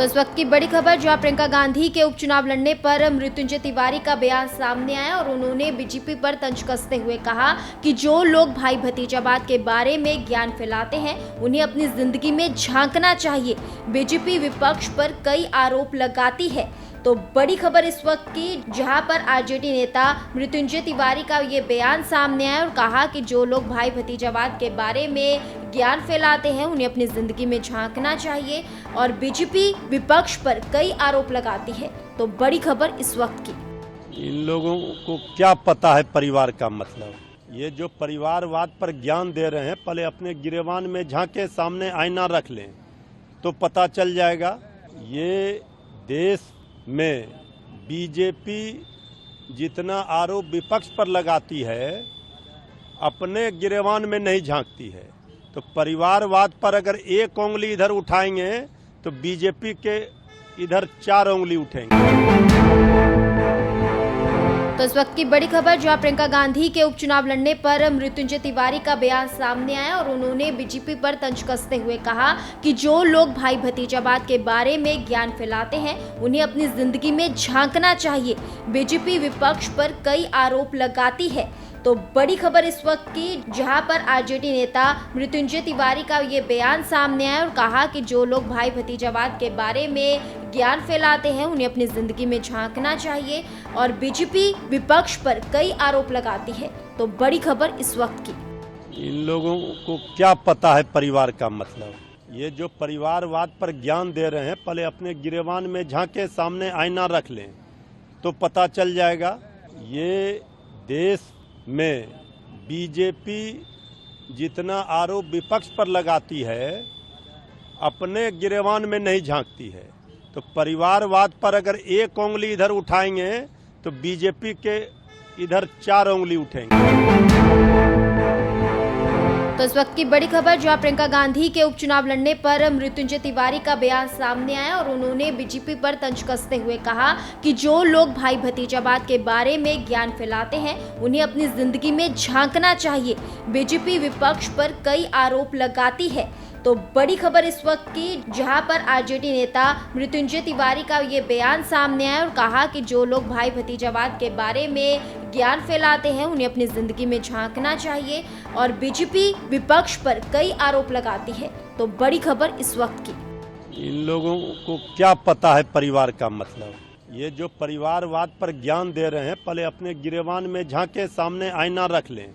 तो इस वक्त की बड़ी खबर, जहां प्रियंका गांधी के उपचुनाव लड़ने पर मृत्युंजय तिवारी का बयान सामने आया और उन्होंने बीजेपी पर तंज कसते हुए कहा कि जो लोग भाई भतीजावाद के बारे में ज्ञान फैलाते हैं उन्हें अपनी जिंदगी में झांकना चाहिए। बीजेपी विपक्ष पर कई आरोप लगाती है। तो बड़ी खबर इस वक्त की, जहां पर आरजेडी नेता मृत्युंजय तिवारी का ये बयान सामने आया और कहा कि जो लोग भाई भतीजावाद के बारे में ज्ञान फैलाते हैं उन्हें अपनी जिंदगी में झांकना चाहिए और बीजेपी विपक्ष पर कई आरोप लगाती है। तो बड़ी खबर इस वक्त की, इन लोगों को क्या पता है परिवार का मतलब। ये जो परिवारवाद पर ज्ञान दे रहे हैं, पहले अपने गिरेबान में झांके, सामने आईना रख लें तो पता चल जाएगा। ये देश में बीजेपी जितना आरोप विपक्ष पर लगाती है, अपने गिरेबान में नहीं झांकती है। तो परिवारवाद पर अगर एक उंगली इधर उठाएंगे तो बीजेपी के इधर 4 उंगली उठेंगे। तो इस वक्त की बड़ी खबर, जहां प्रियंका गांधी के उपचुनाव लड़ने पर मृत्युंजय तिवारी का बयान सामने आया और उन्होंने बीजेपी पर तंज कसते हुए कहा कि जो लोग भाई भतीजावाद के बारे में ज्ञान फैलाते हैं उन्हें अपनी जिंदगी में झांकना चाहिए। बीजेपी विपक्ष पर कई आरोप लगाती है। तो बड़ी खबर इस वक्त की, जहां पर आरजेडी नेता मृत्युंजय तिवारी का ये बयान सामने आया और कहा कि जो लोग भाई भतीजावाद के बारे में ज्ञान फैलाते हैं उन्हें अपनी जिंदगी में झांकना चाहिए और बीजेपी विपक्ष पर कई आरोप लगाती है। तो बड़ी खबर इस वक्त की, इन लोगों को क्या पता है परिवार का मतलब। ये जो परिवारवाद पर ज्ञान दे रहे हैं, पहले अपने गिरेबान में झांके, सामने आईना रख लें तो पता चल जाएगा। ये देश में बीजेपी जितना आरोप विपक्ष पर लगाती है, अपने गिरेबान में नहीं झांकती है। तो परिवारवाद पर अगर एक उंगली इधर उठाएंगे तो बीजेपी के इधर 4 उंगली उठेंगे। तो इस वक्त की बड़ी खबर, जहां प्रियंका गांधी के उपचुनाव लड़ने पर मृत्युंजय तिवारी का बयान सामने आया और उन्होंने बीजेपी पर तंज कसते हुए कहा कि जो लोग भाई भतीजावाद के बारे में ज्ञान फैलाते हैं उन्हें अपनी जिंदगी में झांकना चाहिए। बीजेपी विपक्ष पर कई आरोप लगाती है। तो बड़ी खबर इस वक्त की, जहां पर आरजेडी नेता मृत्युंजय तिवारी का ये बयान सामने आया और कहा कि जो लोग भाई भतीजावाद के बारे में ज्ञान फैलाते हैं उन्हें अपनी जिंदगी में झांकना चाहिए और बीजेपी विपक्ष पर कई आरोप लगाती है। तो बड़ी खबर इस वक्त की, इन लोगों को क्या पता है परिवार का मतलब। ये जो परिवारवाद पर ज्ञान दे रहे हैं, पहले अपने गिरेबान में झांके, सामने आईना रख लें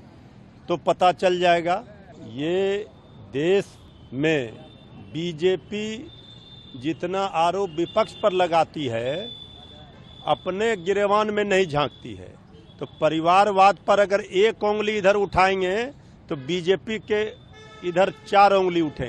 तो पता चल जाएगा। ये देश में बीजेपी जितना आरोप विपक्ष पर लगाती है, अपने गिरेबान में नहीं झांकती है। तो परिवारवाद पर अगर एक उंगली इधर उठाएंगे तो बीजेपी के इधर 4 उंगली उठेंगे।